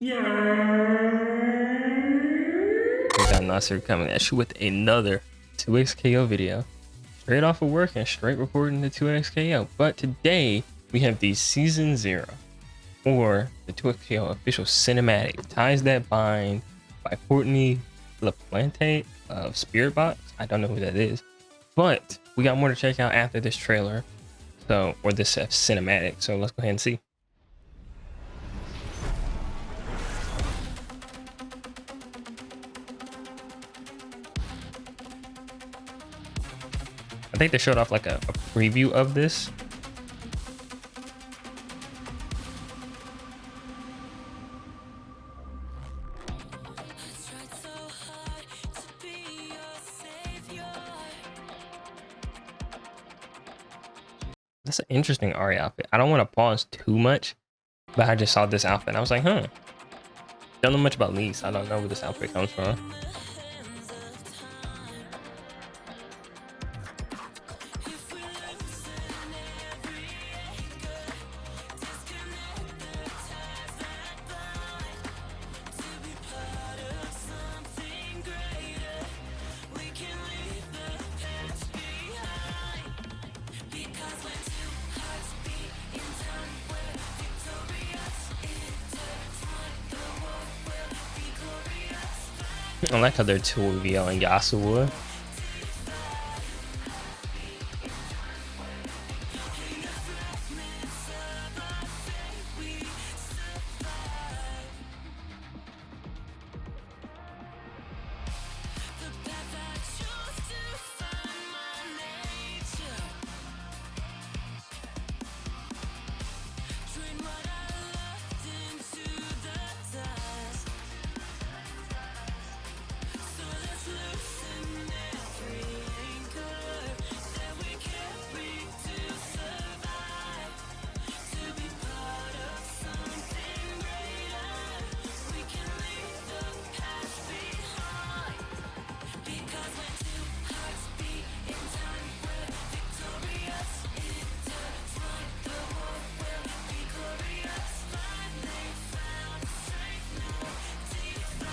We got Nasser coming at you with another 2xKO video. Straight off of work and straight recording the 2xKO. But today we have the Season 0 or the 2xKO official cinematic Ties That Bind by Courtney LaPlante of Spirit Box. I don't know who that is, but we got more to check out after this trailer. So, or this cinematic. So let's go ahead and see. I think they showed off like a preview of this. That's an interesting Ari outfit. I don't want to pause too much, but I just saw this outfit and I was like, huh. Don't know much about Lise. I don't know where this outfit comes from. I like how they're two of and Yasuo.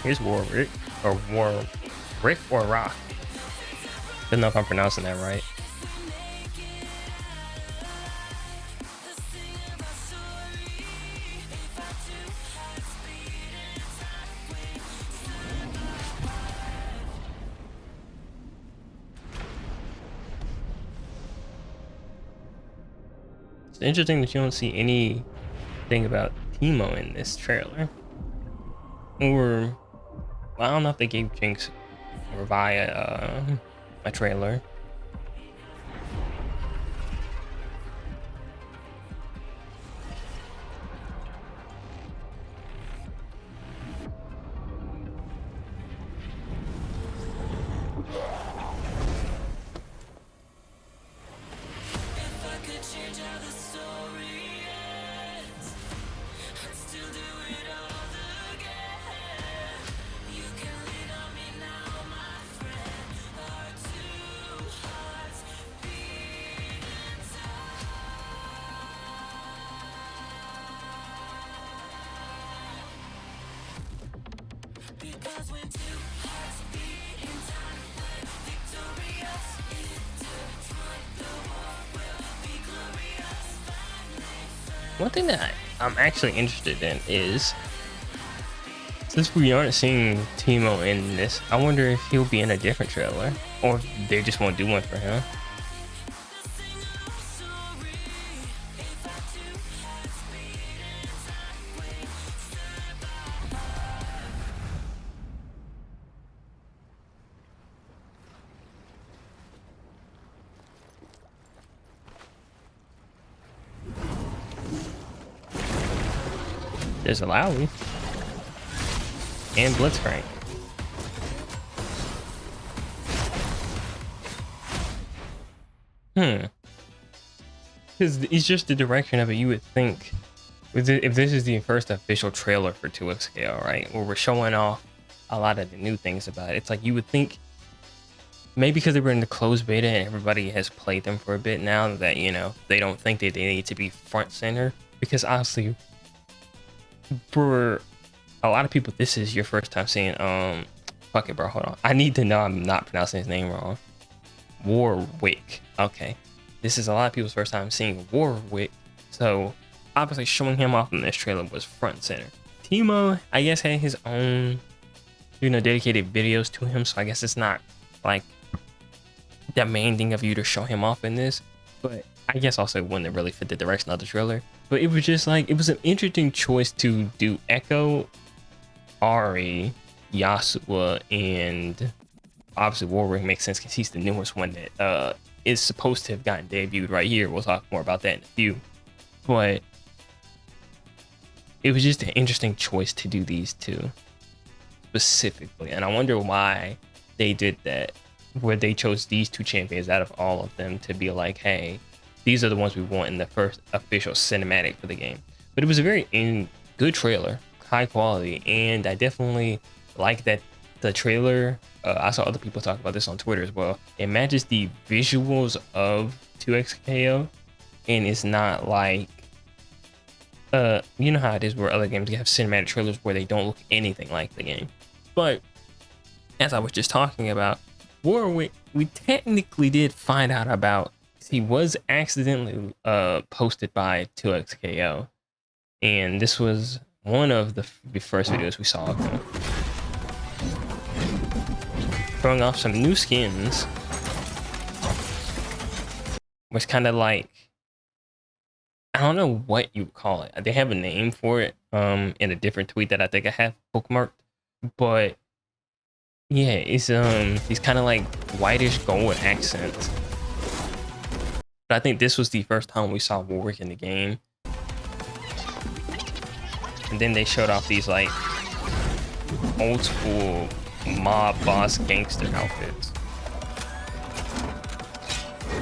Here's Warwick, or Warwick or Rock. Don't know if I'm pronouncing that right. It's interesting that you don't see anything about Teemo in this trailer. Or, well, I don't know if they gave Jinx or via a trailer. One thing that I'm actually interested in is, since we aren't seeing Teemo in this, I wonder if he'll be in a different trailer, or if they just won't do one for him. There's a Lowry and Blitzcrank. Because it's just the direction of it. You would think, if this is the first official trailer for 2xKO, right, where we're showing off a lot of the new things about it, it's like you would think, maybe because they were in the closed beta and everybody has played them for a bit now, that, you know, they don't think that they need to be front center, because obviously for a lot of people, this is your first time seeing, fuck it, bro, hold on. I need to know I'm not pronouncing his name wrong. Warwick. Okay. This is a lot of people's first time seeing Warwick. So obviously showing him off in this trailer was front and center. Timo, I guess, had his own, you know, dedicated videos to him. So I guess it's not like demanding of you to show him off in this. But I guess also it wouldn't really fit the direction of the trailer. But it was just like, it was an interesting choice to do Echo, Ari, Yasuo, and obviously Warwick makes sense because he's the newest one that is supposed to have gotten debuted right here. We'll talk more about that in a few. But it was just an interesting choice to do these two specifically. And I wonder why they did that, where they chose these two champions out of all of them to be like, hey, these are the ones we want in the first official cinematic for the game. But it was a very good trailer, high quality, and I definitely like that the trailer, I saw other people talk about this on Twitter as well, it matches the visuals of 2XKO, and it's not like, you know how it is where other games have cinematic trailers where they don't look anything like the game. But as I was just talking about, Warwick, we technically did find out about, he was accidentally posted by 2XKO, and this was one of the first videos we saw of him showing off some new skins, which kind of like, I don't know what you call it. They have a name for it in a different tweet that I think I have bookmarked, but yeah, it's these kind of like whitish gold accents. But I think this was the first time we saw Warwick in the game. And then they showed off these like old school mob boss gangster outfits.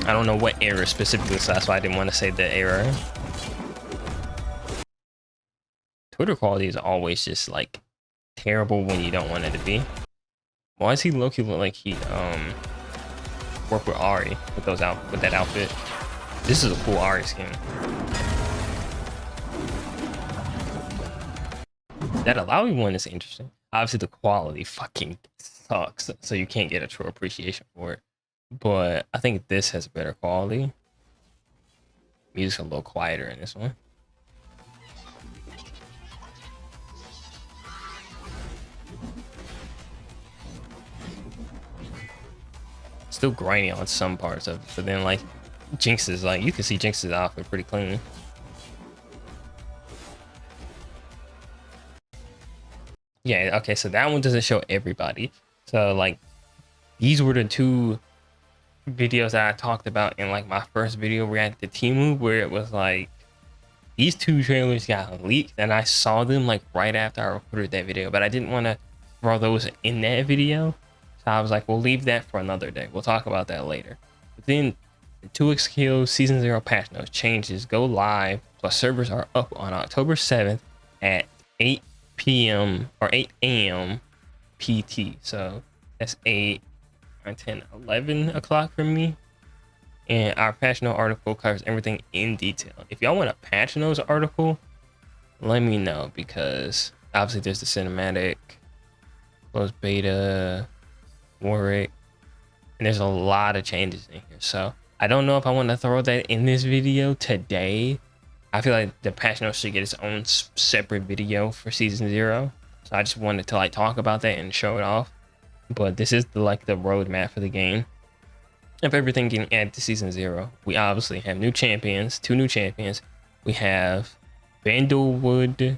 I don't know what era specifically, so that's why I didn't want to say the era. Twitter quality is always just like terrible when you don't want it to be. Why does he low-key look like he worked with Ari with that outfit? This is a cool Ari skin. That Alawi one is interesting. Obviously the quality fucking sucks, so you can't get a true appreciation for it. But I think this has better quality. Music's a little quieter in this one. Still grainy on some parts of it, but then like Jinx's, like you can see Jinx's outfit pretty clean. Yeah, okay, so that one doesn't show everybody. So like these were the two videos that I talked about in like my first video reacted to Temu, where it was like these two trailers got leaked and I saw them like right after I recorded that video, but I didn't want to throw those in that video. So I was like, we'll leave that for another day. We'll talk about that later. But then the 2XKO Season 0 patch notes changes go live, plus servers are up on October 7th at 8 p.m. or 8 a.m. PT. So that's 8, 9, 10, 11 o'clock for me. And our patch note article covers everything in detail. If y'all want a patch notes article, let me know, because obviously there's the cinematic, closed beta, Warwick, and there's a lot of changes in here. So I don't know if I want to throw that in this video today. I feel like the patch notes should get its own separate video for Season 0. So I just wanted to like talk about that and show it off. But this is the roadmap for the game of everything getting added to Season 0. We obviously have new champions, 2 new champions. We have Vandalwood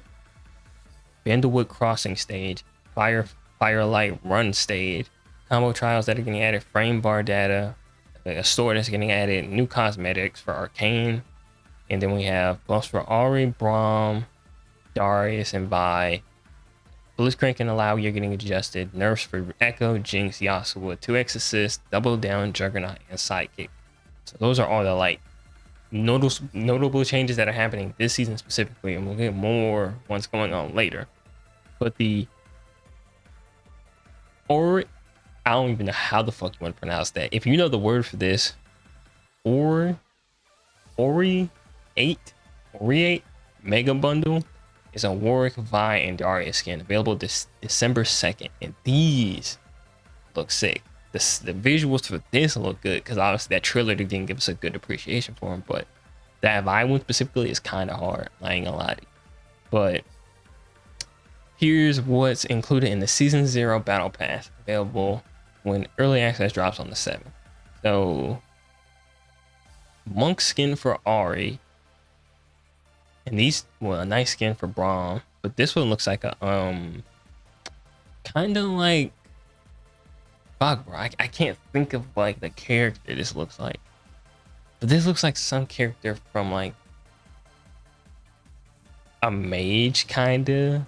Crossing stage, Firelight Run stage, combo trials that are getting added, frame bar data, a store that's getting added, new cosmetics for Arcane, and then we have buffs for Ari, Braum, Darius, and Vi. Blitzcrank can allow you're getting adjusted, nerfs for Echo, Jinx, Yasuo, 2x assist, double down, Juggernaut, and Sidekick. So those are all the like notable changes that are happening this season specifically, and we'll get more ones going on later. But the I don't even know how the fuck you want to pronounce that. If you know the word for this, Ori 8 Mega Bundle is a Warwick, Vi, and Daria skin available December 2nd, and these look sick. The visuals for this look good because obviously that trailer didn't give us a good appreciation for them, but that Vi one specifically is kind of hard. I ain't gonna lie to you. But here's what's included in the Season 0 Battle Pass, available when Early Access drops on the 7th. So, Monk skin for Ari. And these, well, a nice skin for Braum. But this one looks like a, kind of like, fuck, bro. I can't think of, like, the character this looks like. But this looks like some character from, like, a mage kind of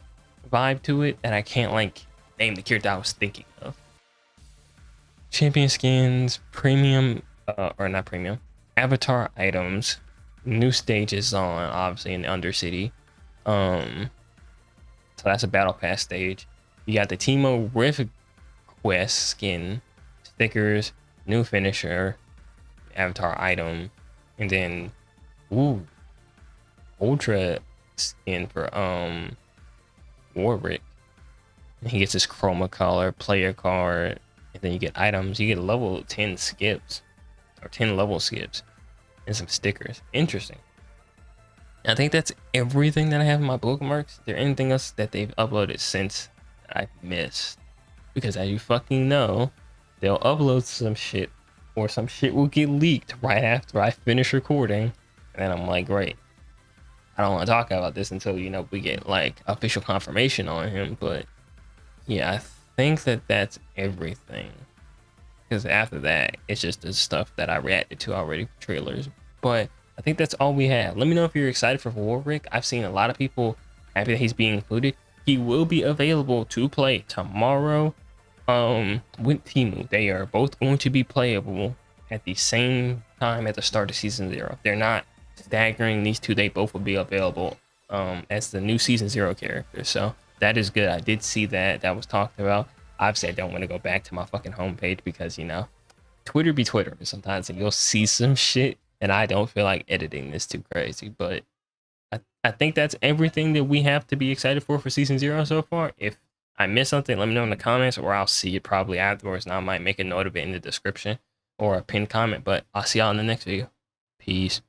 vibe to it, and I can't like name the character I was thinking of. Champion skins, premium or not premium, avatar items, new stages on obviously in the Undercity. So that's a battle pass stage. You got the Teemo Rift Quest skin, stickers, new finisher, avatar item, and then ultra skin for Warwick. And he gets his chroma color, player card, and then you get items. You get level 10 skips, or 10 level skips, and some stickers. Interesting. I think that's everything that I have in my bookmarks. Is there anything else that they've uploaded since I've missed? Because as you fucking know, they'll upload some shit, or some shit will get leaked right after I finish recording, and then I'm like, great, I don't want to talk about this until, you know, we get like official confirmation on him. But yeah, I think that that's everything, because after that it's just the stuff that I reacted to already, trailers. But I think that's all we have. Let me know if you're excited for Warwick. I've seen a lot of people happy that he's being included. He will be available to play tomorrow with Teemu. They are both going to be playable at the same time at the start of Season 0. They're not staggering these two. They both will be available as the new Season 0 characters. So that is good. I did see that was talked about. Obviously I don't want to go back to my fucking homepage because, you know, Twitter be Twitter sometimes, and you'll see some shit and I don't feel like editing this too crazy. But I think that's everything that we have to be excited for Season 0 so far. If I missed something, let me know in the comments, or I'll see it probably afterwards, and I might make a note of it in the description or a pinned comment. But I'll see y'all in the next video. Peace.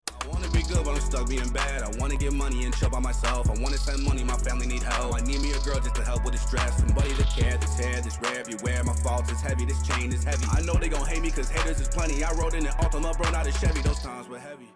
I wanna be good, but I'm stuck being bad. I wanna get money and chill by myself. I wanna spend money, my family need help. I need me a girl just to help with the stress. Somebody to care, this hair, this rare everywhere. My fault is heavy, this chain is heavy. I know they gon' hate me cause haters is plenty. I rode in an Altima, burned out a Chevy. Those times were heavy.